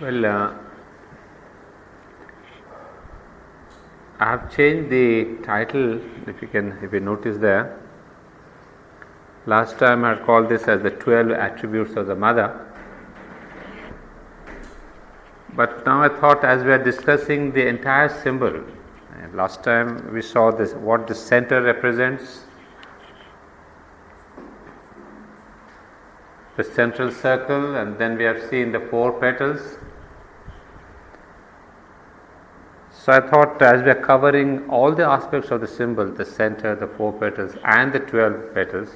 Well, I have changed the title. If you notice there, last time I had called this as the 12 attributes of the mother. But now I thought, as we are discussing the entire symbol, last time we saw this, what the center represents, the central circle, and then we have seen the 4 petals. So I thought, as we are covering all the aspects of the symbol, the center, the 4 petals and the 12 petals,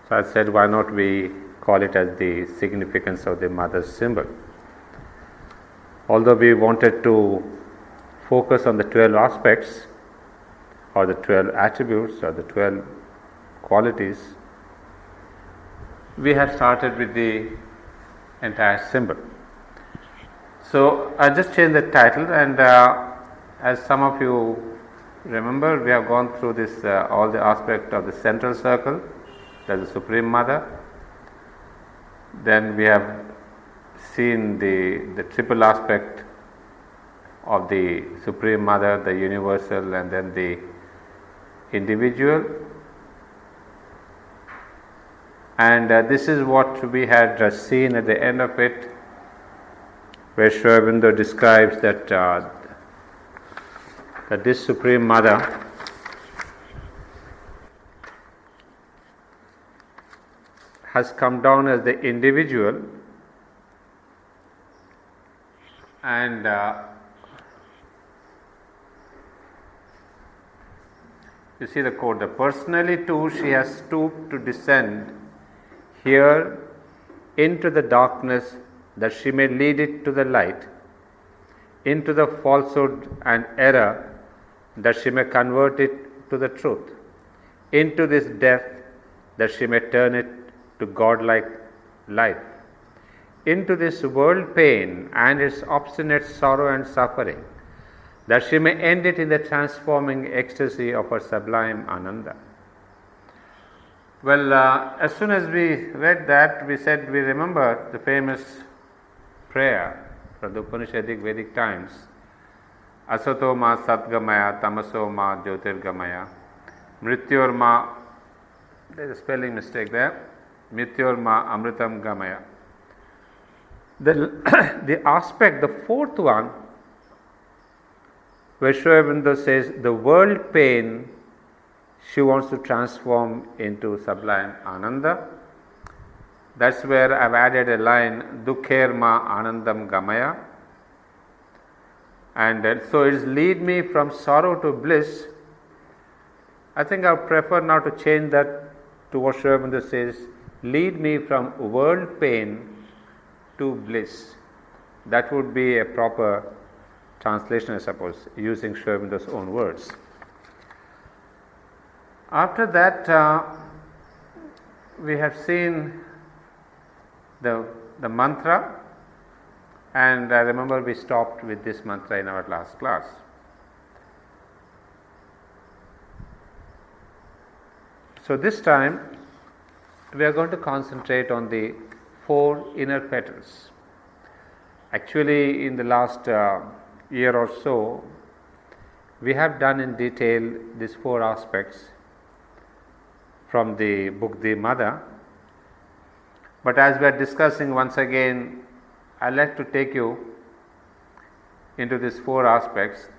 so I said, why not we call it as the significance of the mother's symbol. Although we wanted to focus on the 12 aspects or the 12 attributes or the 12 qualities, we had started with the entire symbol. So I just changed the title, and as some of you remember, we have gone through this all the aspects of the central circle, that is the Supreme Mother. Then we have seen the triple aspect of the Supreme Mother, the universal, and then the individual. And this is what we had seen at the end of it, where Sri Aurobindo describes that that this Supreme Mother has come down as the individual, and you see the quote, "The personally too she has stooped to descend here into the darkness that she may lead it to the light, into the falsehood and error that she may convert it to the truth, into this death that she may turn it to godlike life, into this world pain and its obstinate sorrow and suffering, that she may end it in the transforming ecstasy of her sublime Ananda." Well, as soon as we read that, we said we remember the famous prayer from the Upanishadic Vedic times, "Asato ma satgamaya, tamaso ma jyotirgamaya, mrityor ma," there is a spelling mistake there, "mrityor ma amritam gamaya." The aspect, the fourth one, where Sri Aurobindo says the world pain she wants to transform into sublime Ananda. That's where I've added a line, "Dukher ma anandam gamaya." And so it's lead me from sorrow to bliss. I think I would prefer now to change that to what Sri Aurobindo says, "Lead me from world pain to bliss." That would be a proper translation, I suppose, using Sri Aurobindo's own words. After that, we have seen the mantra, and I remember we stopped with this mantra in our last class. So this time we are going to concentrate on the 4 inner petals. Actually, in the last year or so, we have done in detail these 4 aspects from the book The Mother. But as we are discussing once again, I'd like to take you into these 4 aspects,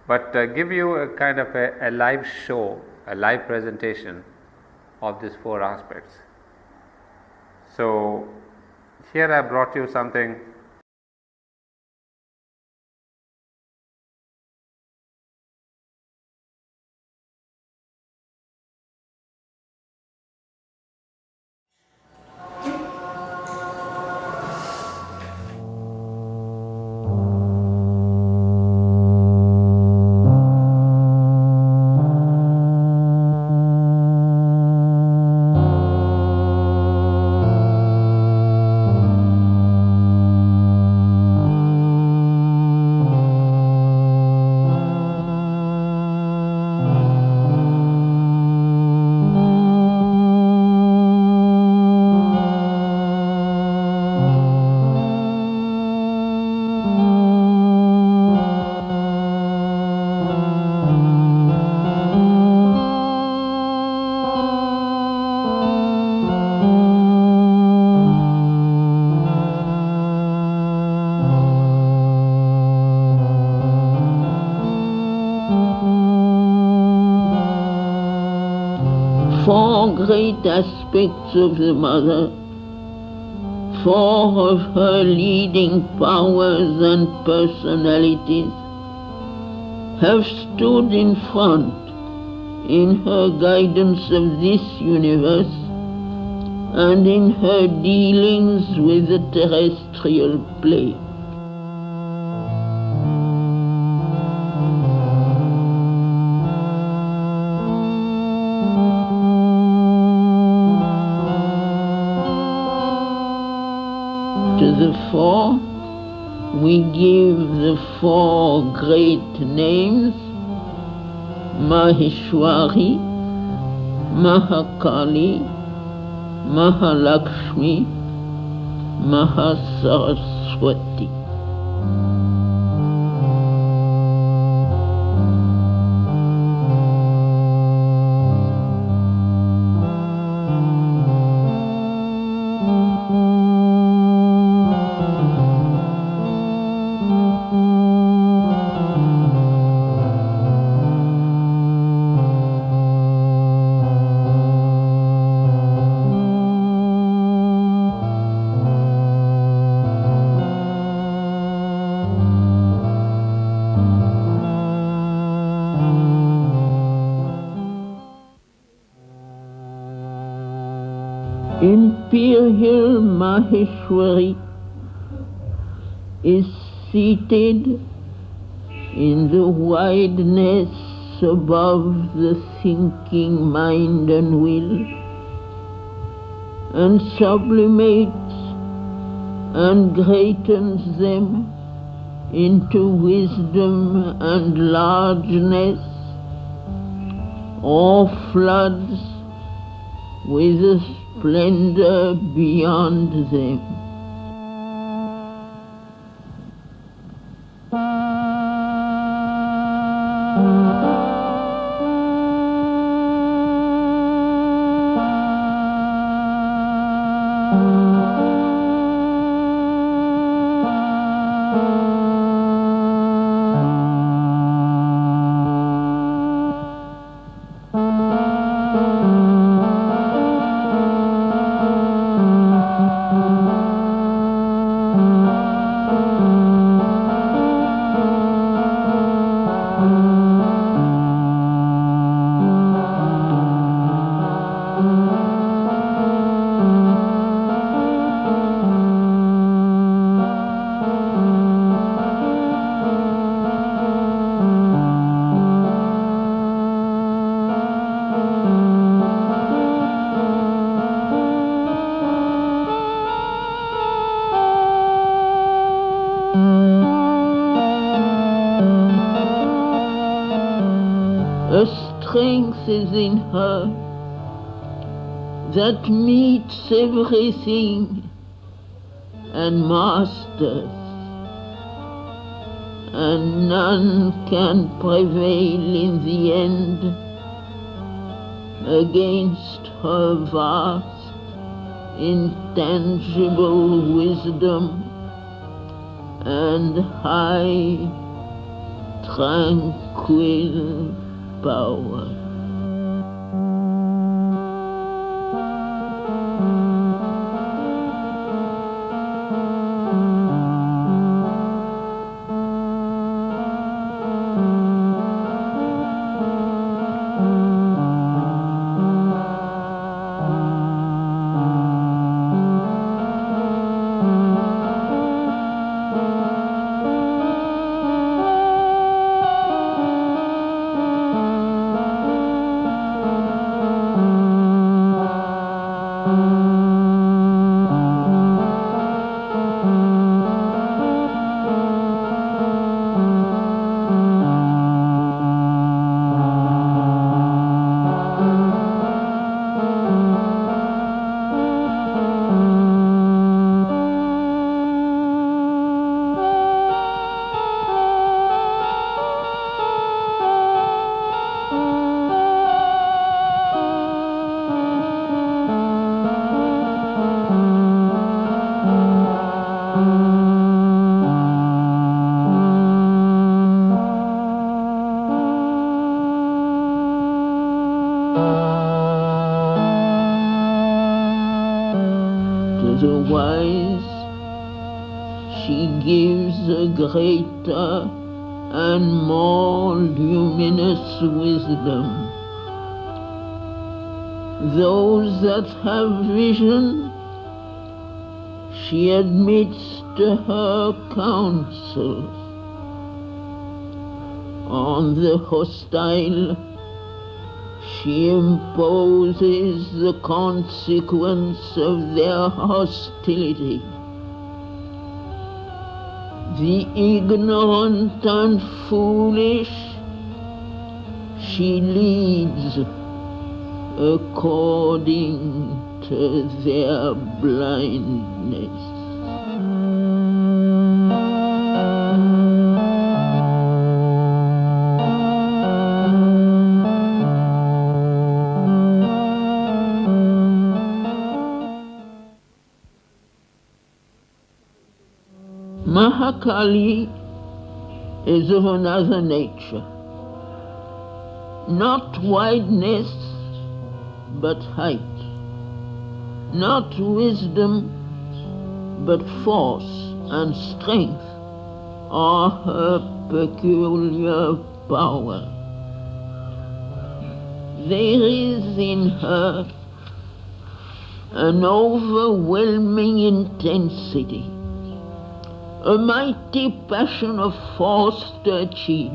but give you a kind of a live show, a live presentation of these 4 aspects. So here I brought you something great aspects of the mother, 4 of her leading powers and personalities have stood in front in her guidance of this universe and in her dealings with the terrestrial plane. To the 4, we give the 4 great names: Maheshwari, Mahakali, Mahalakshmi, Mahasaraswati. Imperial Maheshwari is seated in the wideness above the thinking mind and will, and sublimates and greatens them into wisdom and largeness, or floods with a splendor beyond them. A strength is in her that meets everything and masters, and none can prevail in the end against her vast, intangible wisdom and high, tranquil power. she gives a greater and more luminous wisdom. Those that have vision, she admits to her counsels. On the hostile, she imposes the consequence of their hostility. The ignorant and foolish, she leads according to their blindness. Mahakali is of another nature, not wideness but height, not wisdom but force and strength are her peculiar power. There is in her an overwhelming intensity, a mighty passion of force to achieve,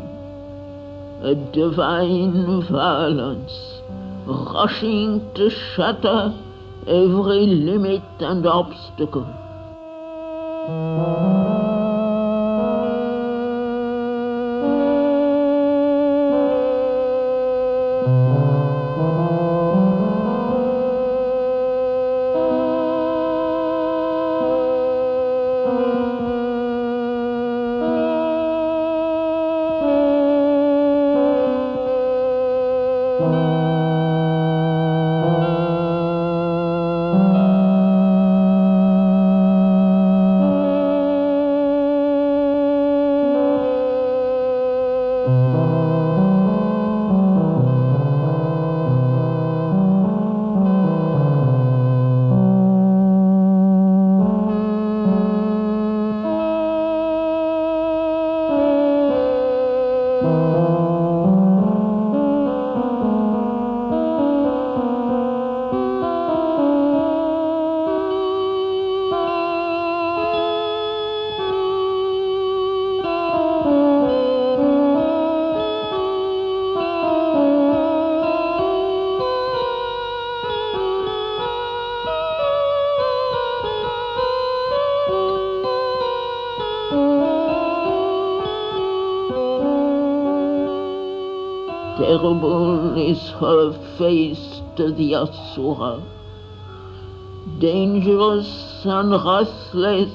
a divine violence, rushing to shatter every limit and obstacle. Terrible is her face to the Asura, dangerous and restless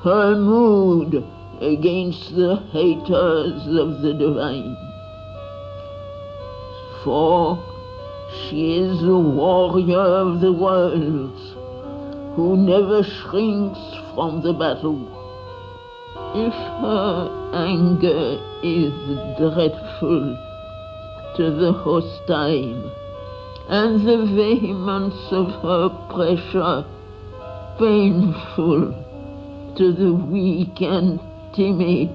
her mood against the haters of the divine. For she is the warrior of the worlds, who never shrinks from the battle. If her anger is dreadful to the hostile, and the vehemence of her pressure painful to the weak and timid,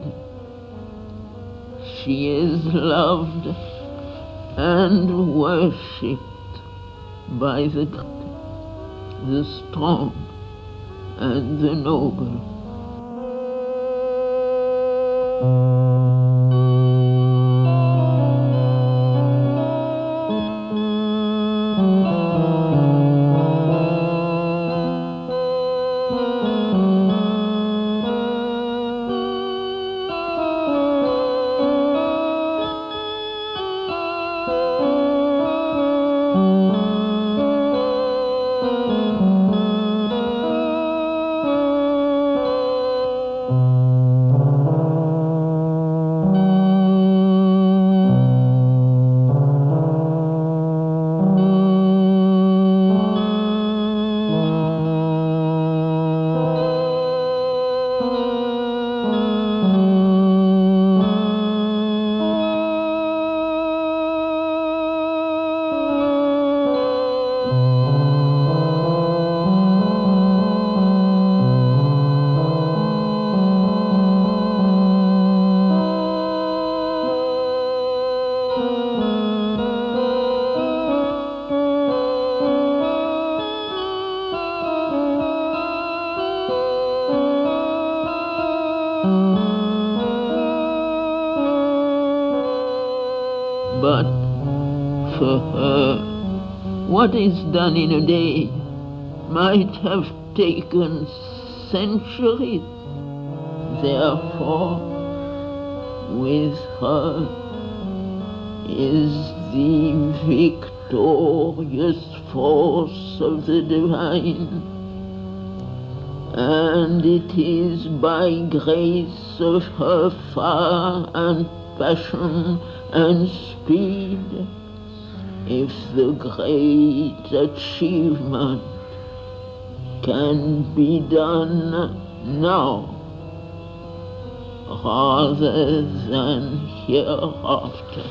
she is loved and worshipped by the great, the strong, and the noble. But for her, what is done in a day might have taken centuries. Therefore, with her is the victorious force of the divine, and it is by grace of her fire and passion and speed if the great achievement can be done now rather than hereafter.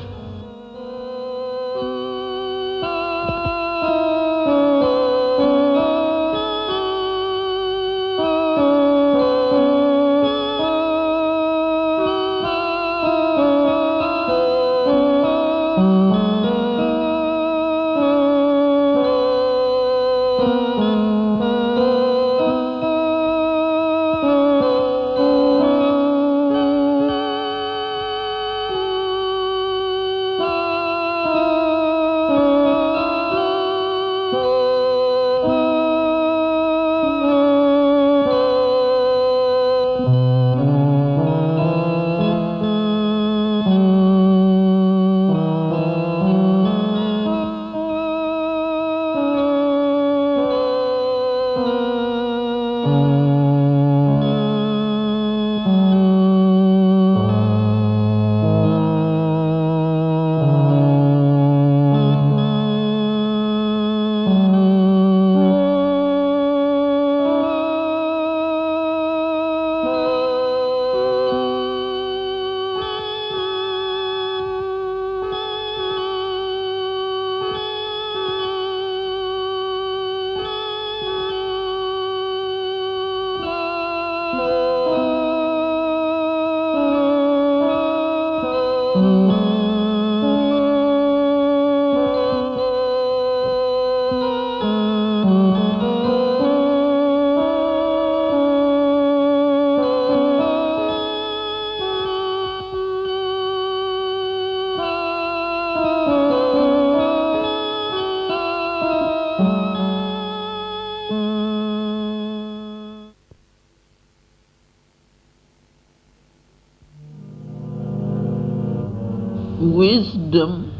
Wisdom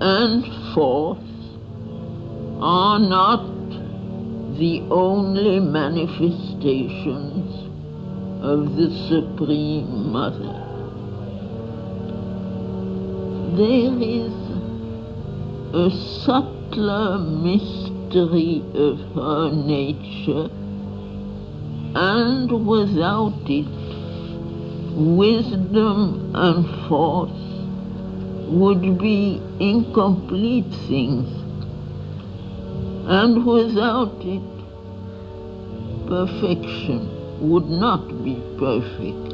and force are not the only manifestations of the Supreme Mother. There is a subtler mystery of her nature, and without it, wisdom and force would be incomplete things, and without it, perfection would not be perfect.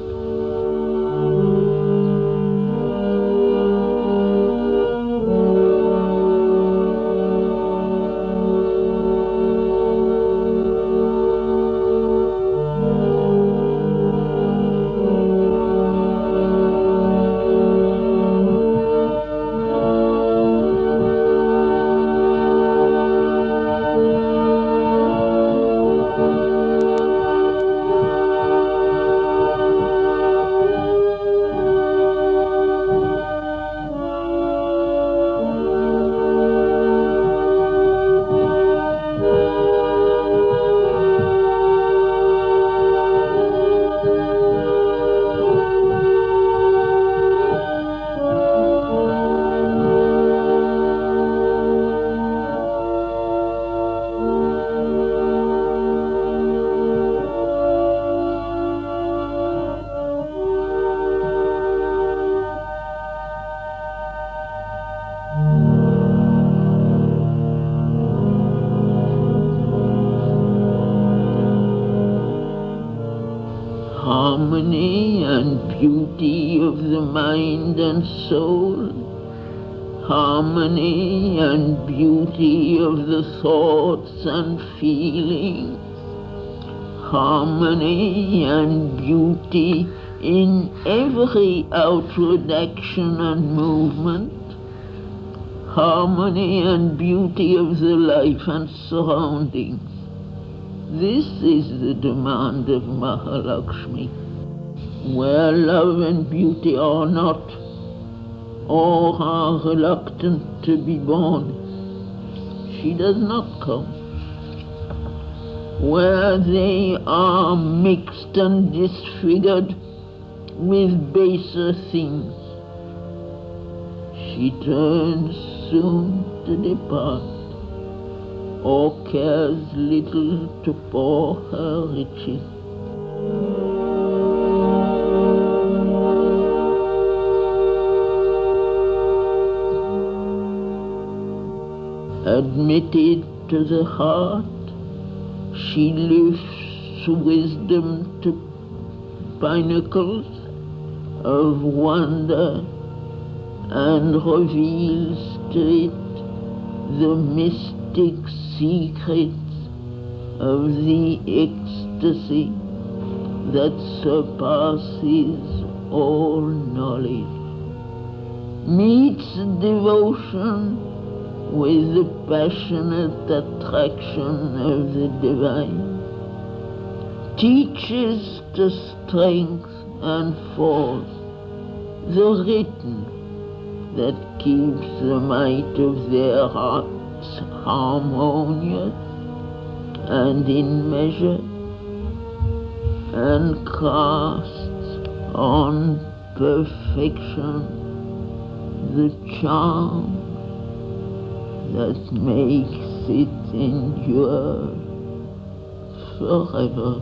Harmony and beauty of the mind and soul, harmony and beauty of the thoughts and feelings, harmony and beauty In every outward action and movement, harmony and beauty of the life and surroundings. This is the demand of Mahalakshmi. Where love and beauty are not, or are reluctant to be born, she does not come. Where they are mixed and disfigured with baser things, she turns soon to depart, or cares little to pour her riches. Admitted to the heart, she lifts wisdom to pinnacles of wonder and reveals to it the mystic secrets of the ecstasy that surpasses all knowledge. Meets devotion with the passionate attraction of the divine, teaches to strength and force the rhythm that keeps the might of their hearts harmonious and in measure, and casts on perfection the charm that makes it endure forever.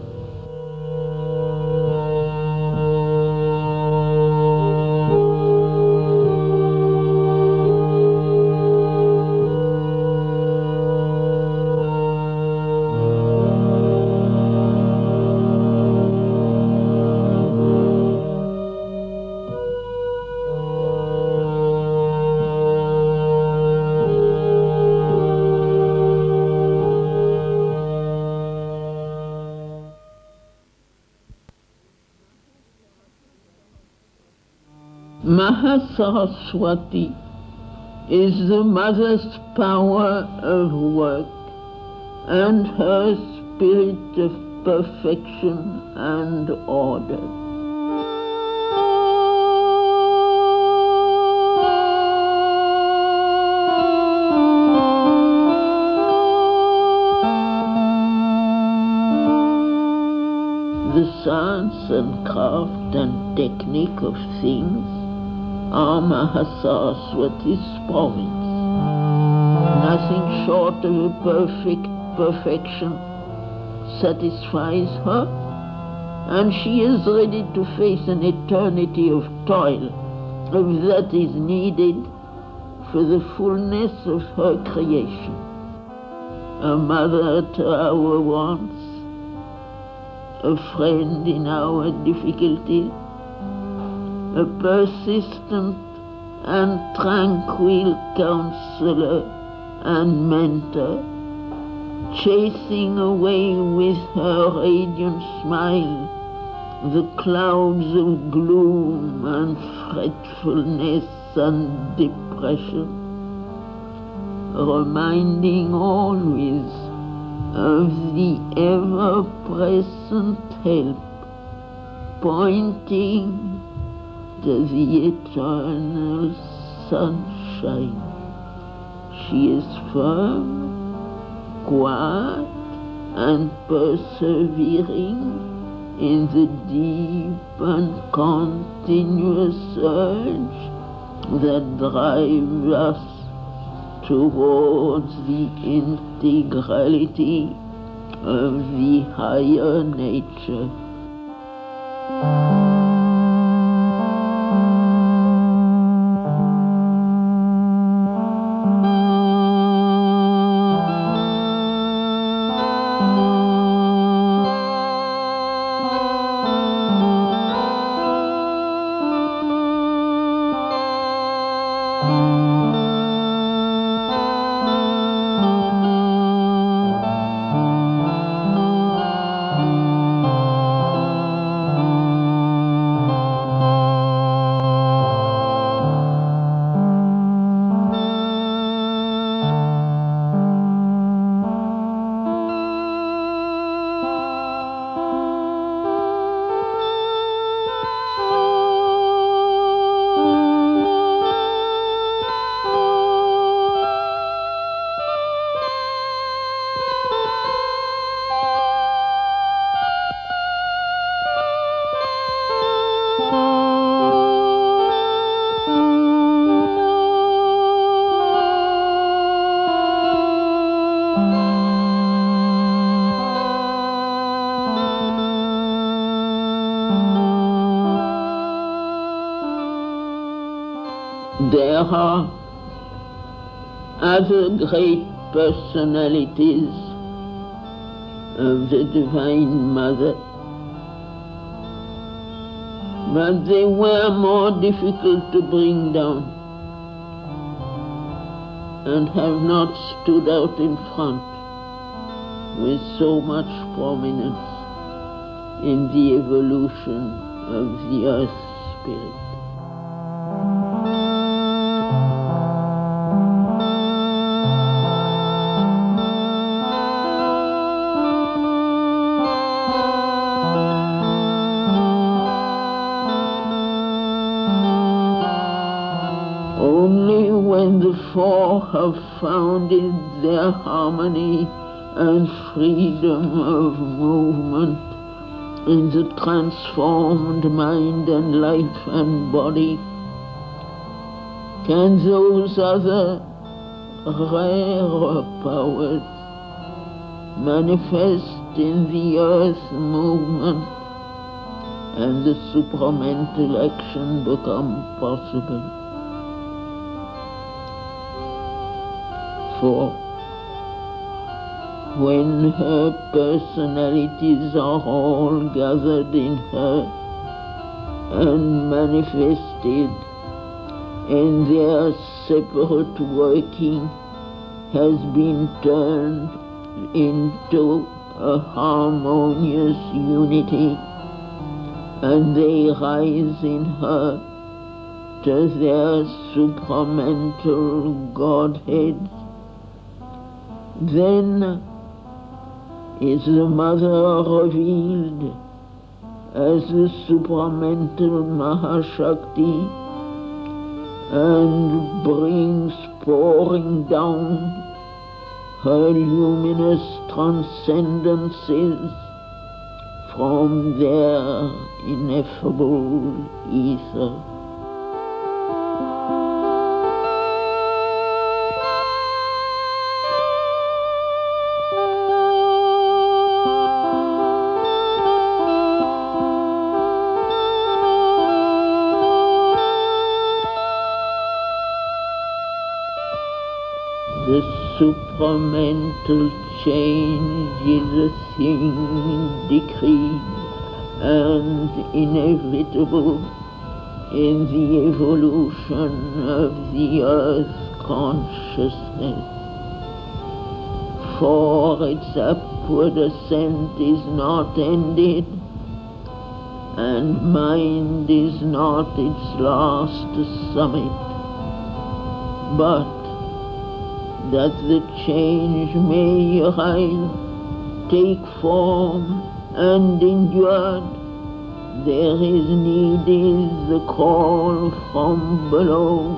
Mahasaraswati is the mother's power of work and her spirit of perfection and order. The science and craft and technique of things are Mahasaraswati's province. Nothing short of a perfect perfection satisfies her, and she is ready to face an eternity of toil, if that is needed for the fullness of her creation. A mother to our wants, a friend in our difficulties, a persistent and tranquil counselor and mentor, chasing away with her radiant smile the clouds of gloom and fretfulness and depression, reminding always of the ever-present help, pointing to the eternal sunshine. She is firm, quiet, and persevering in the deep and continuous urge that drives us towards the integrality of the higher nature. There are other great personalities of the Divine Mother, but they were more difficult to bring down and have not stood out in front with so much prominence in the evolution of the earth spirit. Only when the four have founded their harmony and freedom of movement in the transformed mind and life and body can those other rarer powers manifest in the earth movement and the supramental action become possible. For when her personalities are all gathered in her and manifested, and their separate working has been turned into a harmonious unity, and they rise in her to their supramental Godhead, then is the Mother revealed as the supramental Mahashakti and brings pouring down her luminous transcendences from their ineffable ether. The supramental change is a thing decreed and inevitable in the evolution of the earth consciousness, for its upward ascent is not ended, and mind is not its last summit, but that the change may arise, take form, and endured, there is needed the call from below,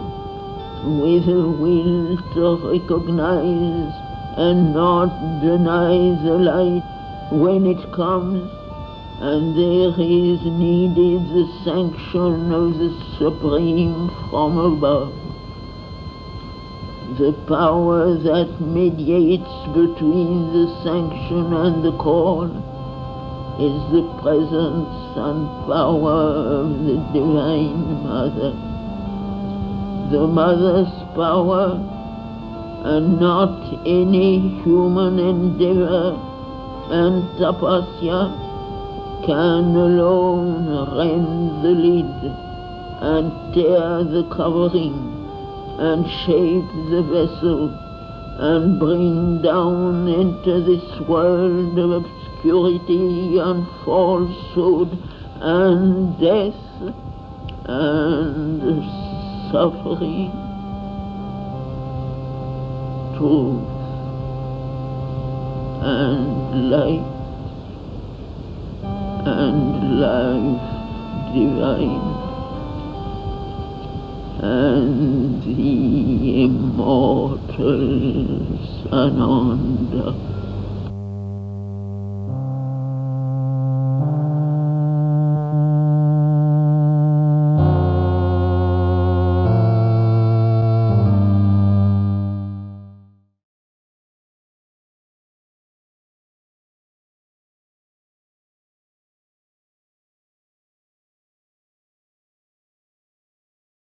with a will to recognize and not deny the light when it comes, and there is needed the sanction of the Supreme from above. The power that mediates between the sanction and the call is the presence and power of the Divine Mother. The Mother's power, and not any human endeavor and tapasya, can alone rend the lid and tear the covering and shape the vessel and bring down into this world of obscurity and falsehood and death and suffering truth and light and life divine and the immortal Ananda.